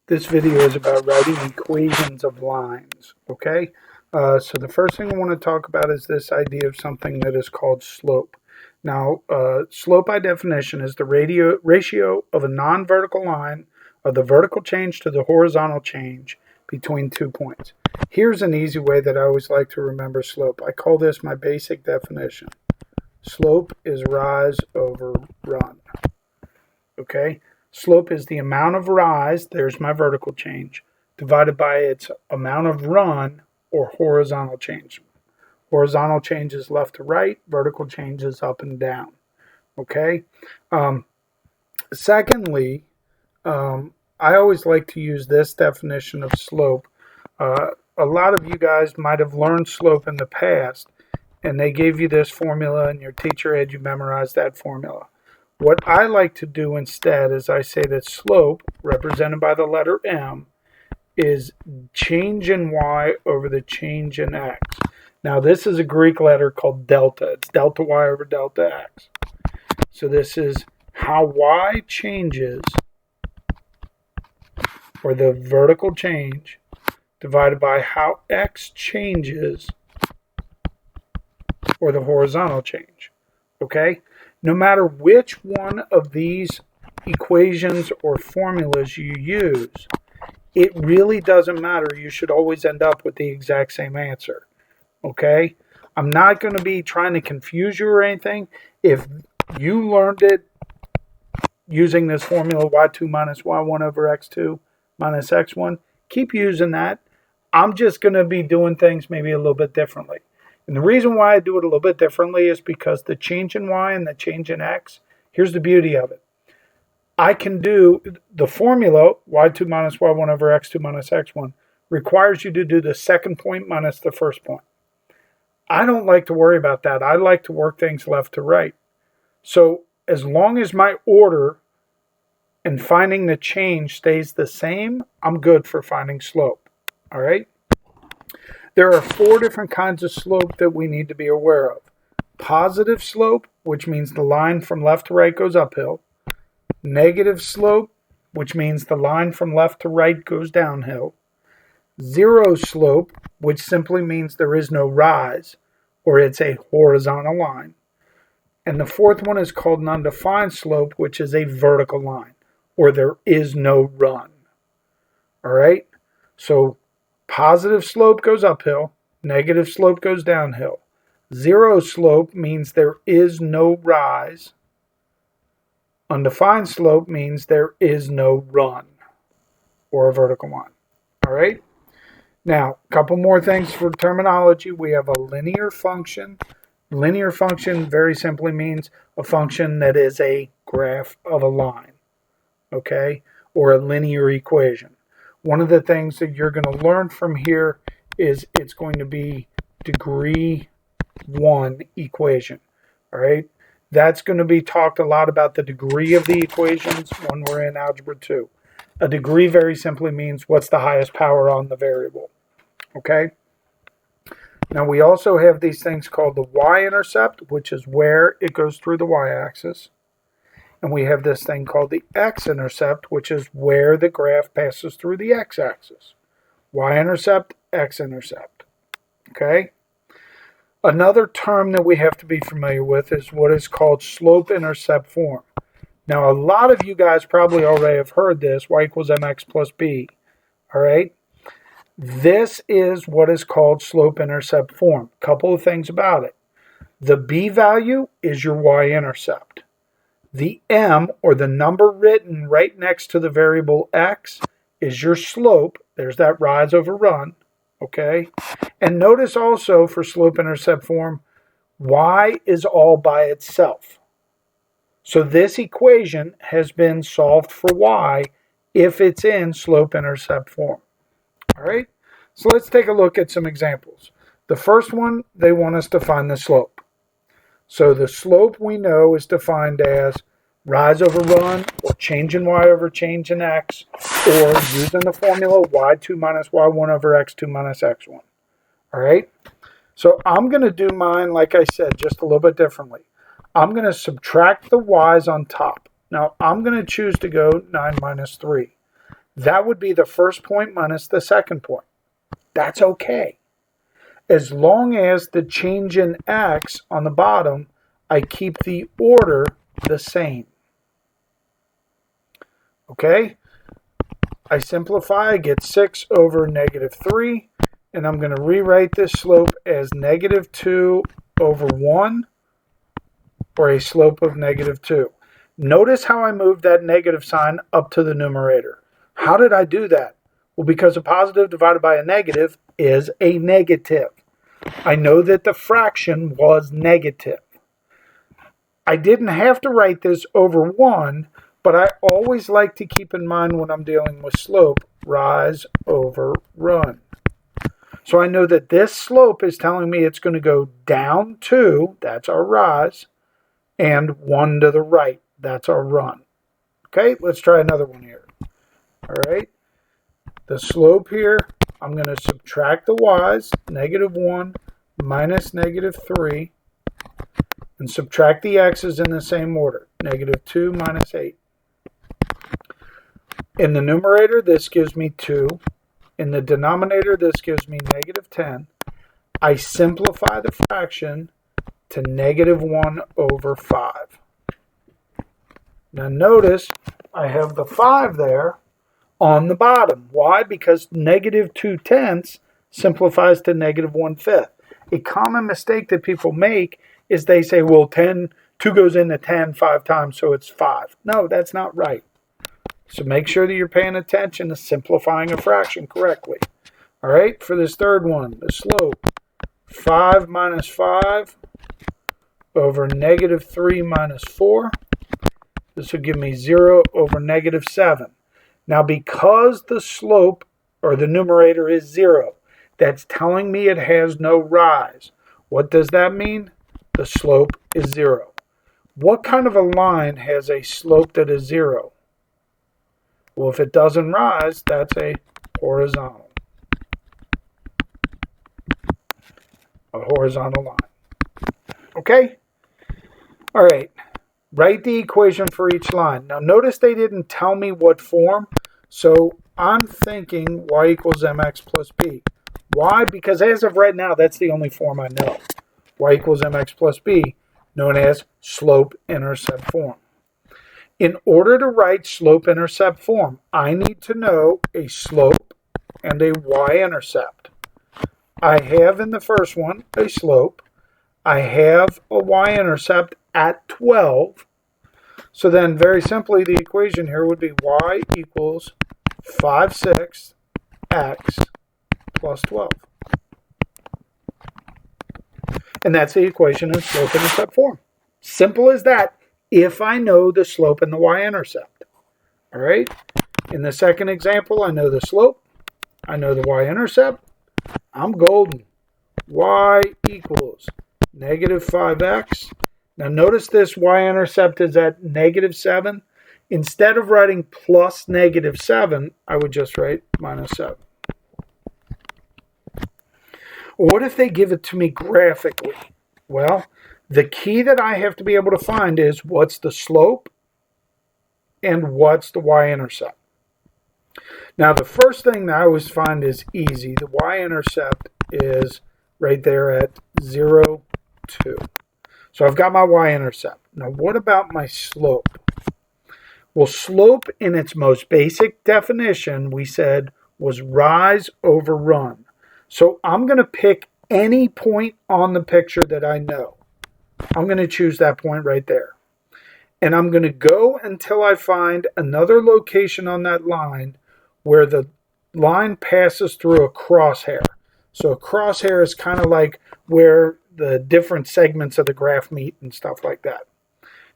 This video is about writing equations of lines, okay? So the first thing I want to talk about is this idea of something that is called slope. Now, slope by definition is the ratio of a non-vertical line of the vertical change to the horizontal change between 2 points. Here's an easy way that I always like to remember slope. I call this my basic definition. Slope is rise over run, okay? Slope is the amount of rise, there's my vertical change, divided by its amount of run or horizontal change. Horizontal change is left to right, vertical change is up and down. Okay? Secondly, I always like to use this definition of slope. A lot of you guys might have learned slope in the past, and they gave you this formula, and your teacher had you memorize that formula. What I like to do instead is I say that slope, represented by the letter M, is change in y over the change in x. Now this is a Greek letter called delta. It's delta y over delta x. So this is how y changes, or the vertical change, divided by how x changes, or the horizontal change. Okay? No matter which one of these equations or formulas you use, it really doesn't matter. You should always end up with the exact same answer. Okay? I'm not going to be trying to confuse you or anything. If you learned it using this formula, y2 minus y1 over x2 minus x1, keep using that. I'm just going to be doing things maybe a little bit differently. And the reason why I do it a little bit differently is because the change in y and the change in x, here's the beauty of it. I can do the formula, y2 minus y1 over x2 minus x1, requires you to do the second point minus the first point. I don't like to worry about that. I like to work things left to right. So as long as my order and finding the change stays the same, I'm good for finding slope. All right? There are 4 different kinds of slope that we need to be aware of. Positive slope, which means the line from left to right goes uphill. Negative slope, which means the line from left to right goes downhill. Zero slope, which simply means there is no rise, or it's a horizontal line. And the 4th one is called an undefined slope, which is a vertical line, or there is no run. All right? So positive slope goes uphill, negative slope goes downhill. Zero slope means there is no rise. Undefined slope means there is no run or a vertical line. All right? Now, a couple more things for terminology. We have a linear function. Linear function very simply means a function that is a graph of a line, okay, or a linear equation. One of the things that you're going to learn from here is it's going to be degree 1 equation. All right? That's going to be talked a lot about the degree of the equations when we're in Algebra 2. A degree very simply means what's the highest power on the variable. Okay? Now we also have these things called the Y-intercept, which is where it goes through the y-axis. And we have this thing called the X-intercept, which is where the graph passes through the x-axis. Y-intercept, X-intercept. Okay? Another term that we have to be familiar with is what is called slope-intercept form. Now, a lot of you guys probably already have heard this, y equals mx plus b. All right? This is what is called slope-intercept form. A couple of things about it. The b value is your y-intercept. The m, or the number written right next to the variable x, is your slope. There's that rise over run. Okay? And notice also for slope-intercept form, y is all by itself. So this equation has been solved for y if it's in slope-intercept form. All right? So let's take a look at some examples. The first one, they want us to find the slope. So the slope we know is defined as rise over run, or change in y over change in x, or using the formula y2 minus y1 over x2 minus x1. All right? So I'm going to do mine, like I said, just a little bit differently. I'm going to subtract the y's on top. Now, I'm going to choose to go 9 minus 3. That would be the first point minus the second point. That's okay. As long as the change in x on the bottom, I keep the order the same. Okay? I simplify, I get 6 over negative 3, and I'm going to rewrite this slope as negative 2 over 1, or a slope of negative 2. Notice how I moved that negative sign up to the numerator. How did I do that? Well, because a positive divided by a negative is a negative. I know that the fraction was negative. I didn't have to write this over 1, but I always like to keep in mind when I'm dealing with slope, rise over run. So I know that this slope is telling me it's going to go down 2, that's our rise, and 1 to the right, that's our run. Okay, let's try another one here. All right, the slope here, I'm going to subtract the y's, negative 1 minus negative 3, and subtract the x's in the same order, negative 2 minus 8. In the numerator, this gives me 2. In the denominator, this gives me negative 10. I simplify the fraction to negative 1 over 5. Now notice I have the 5 there on the bottom. Why? Because negative 2/10 simplifies to negative 1/5. A common mistake that people make is they say, well, 2 goes into 10 5 times, so it's 5. No, that's not right. So make sure that you're paying attention to simplifying a fraction correctly. All right, for this third one, the slope, 5 minus 5 over negative 3 minus 4. This will give me 0 over negative 7. Now, because the slope, or the numerator, is 0, that's telling me it has no rise. What does that mean? The slope is 0. What kind of a line has a slope that is 0? Well, if it doesn't rise, that's a horizontal. A horizontal line. Okay? All right. Write the equation for each line. Now, notice they didn't tell me what form, so I'm thinking y equals mx plus b. Why? Because as of right now, that's the only form I know. Y equals mx plus b, known as slope-intercept form. In order to write slope-intercept form, I need to know a slope and a y-intercept. I have in the first one a slope. I have a y-intercept at 12. So then very simply the equation here would be y equals 5/6 x plus 12. And that's the equation in slope-intercept form. Simple as that, if I know the slope and the y-intercept. All right? In the second example, I know the slope. I know the y-intercept. I'm golden. Y equals negative 5x. Now notice this y-intercept is at negative 7. Instead of writing plus negative 7, I would just write minus 7. What if they give it to me graphically? Well, the key that I have to be able to find is what's the slope and what's the y-intercept. Now, the first thing that I always find is easy. The y-intercept is right there at 0, 2. So I've got my y-intercept. Now, what about my slope? Well, slope in its most basic definition, we said, was rise over run. So I'm going to pick any point on the picture that I know. I'm going to choose that point right there. And I'm going to go until I find another location on that line where the line passes through a crosshair. So a crosshair is kind of like where the different segments of the graph meet and stuff like that.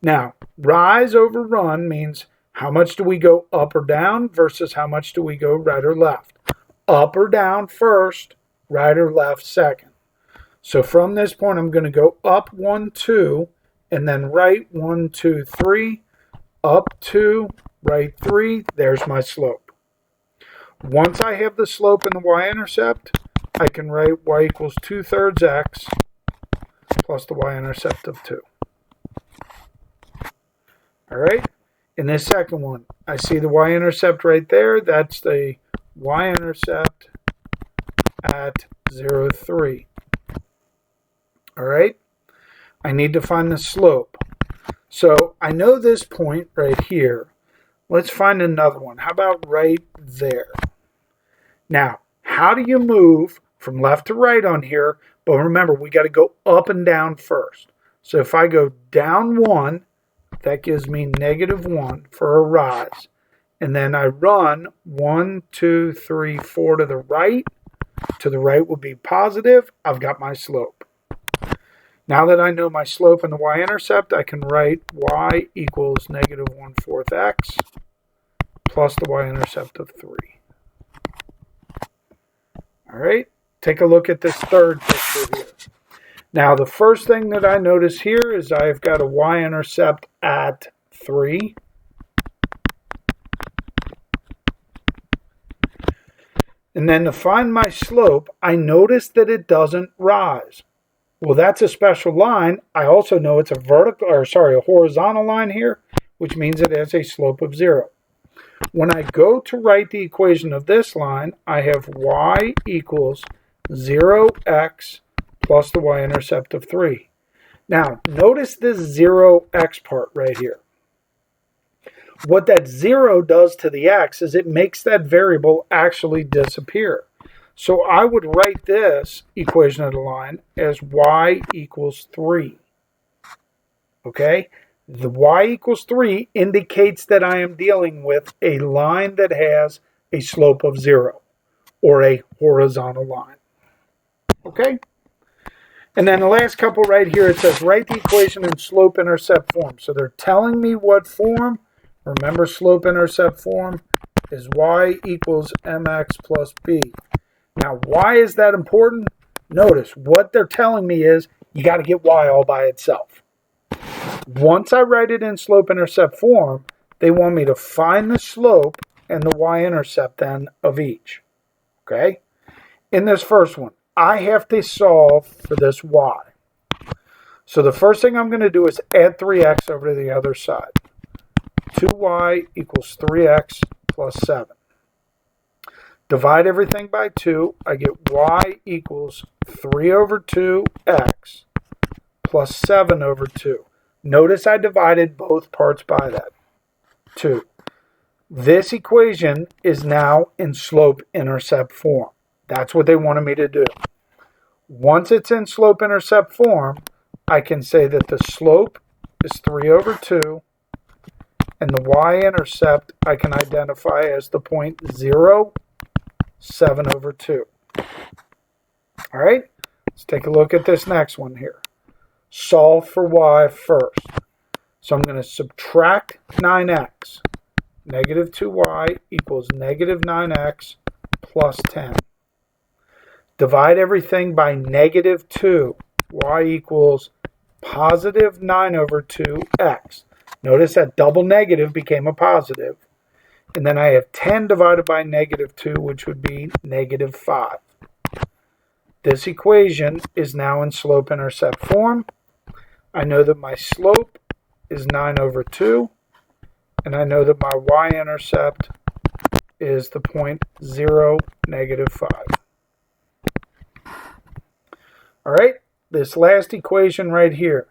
Now, rise over run means how much do we go up or down versus how much do we go right or left. Up or down first, right or left second. So from this point, I'm going to go up 1, 2, and then right 1, 2, 3, up 2, right 3. There's my slope. Once I have the slope and the y-intercept, I can write y equals 2/3 x plus the y-intercept of 2. All right? In this second one, I see the y-intercept right there. That's the y-intercept at 0, 3. All right? I need to find the slope. So I know this point right here. Let's find another one. How about right there? Now, how do you move from left to right on here? But remember, we got to go up and down first. So if I go down 1, that gives me -1 for a rise. And then I run 1, 2, 3, 4 to the right. To the right will be positive. I've got my slope. Now that I know my slope and the y-intercept, I can write y equals -1/4 x plus the y-intercept of 3. All right, take a look at this third picture here. Now, the first thing that I notice here is I've got a y-intercept at 3. And then to find my slope, I notice that it doesn't rise. Well, that's a special line. I also know it's a horizontal line here, which means it has a slope of 0. When I go to write the equation of this line, I have y equals 0x plus the y-intercept of 3. Now, notice this 0x part right here. What that 0 does to the x is it makes that variable actually disappear. So I would write this equation of the line as y equals 3. Okay? The y equals 3 indicates that I am dealing with a line that has a slope of 0, or a horizontal line. Okay? And then the last couple right here, it says write the equation in slope-intercept form. So they're telling me what form. Remember, slope-intercept form is y equals mx plus b. Now, why is that important? Notice, what they're telling me is you got to get y all by itself. Once I write it in slope-intercept form, they want me to find the slope and the y-intercept then of each. Okay? In this first one, I have to solve for this y. So the first thing I'm going to do is add 3x over to the other side. 2y equals 3x plus 7. Divide everything by 2. I get y equals 3 over 2x plus 7 over 2. Notice I divided both parts by that. 2. This equation is now in slope-intercept form. That's what they wanted me to do. Once it's in slope-intercept form, I can say that the slope is 3 over 2, and the y-intercept I can identify as the point 0, 7 over 2. All right, let's take a look at this next one here. Solve for y first. So I'm going to subtract 9x. Negative 2y equals negative 9x plus 10. Divide everything by negative 2. Y equals positive 9 over 2x. Notice that double negative became a positive. And then I have 10 divided by negative 2, which would be negative 5. This equation is now in slope-intercept form. I know that my slope is 9 over 2. And I know that my y-intercept is the point 0, negative 5. All right, this last equation right here,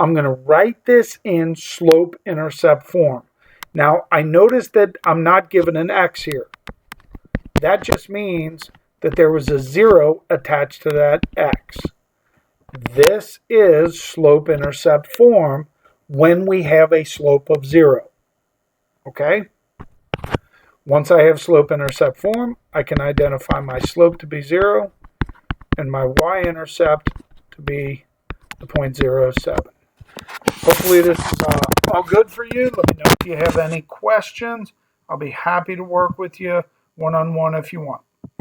I'm going to write this in slope-intercept form. Now, I notice that I'm not given an x here. That just means that there was a 0 attached to that x. This is slope-intercept form when we have a slope of 0. Okay? Once I have slope-intercept form, I can identify my slope to be 0 and my y-intercept to be the point 0.07. Hopefully this is all good for you. Let me know if you have any questions. I'll be happy to work with you one-on-one if you want.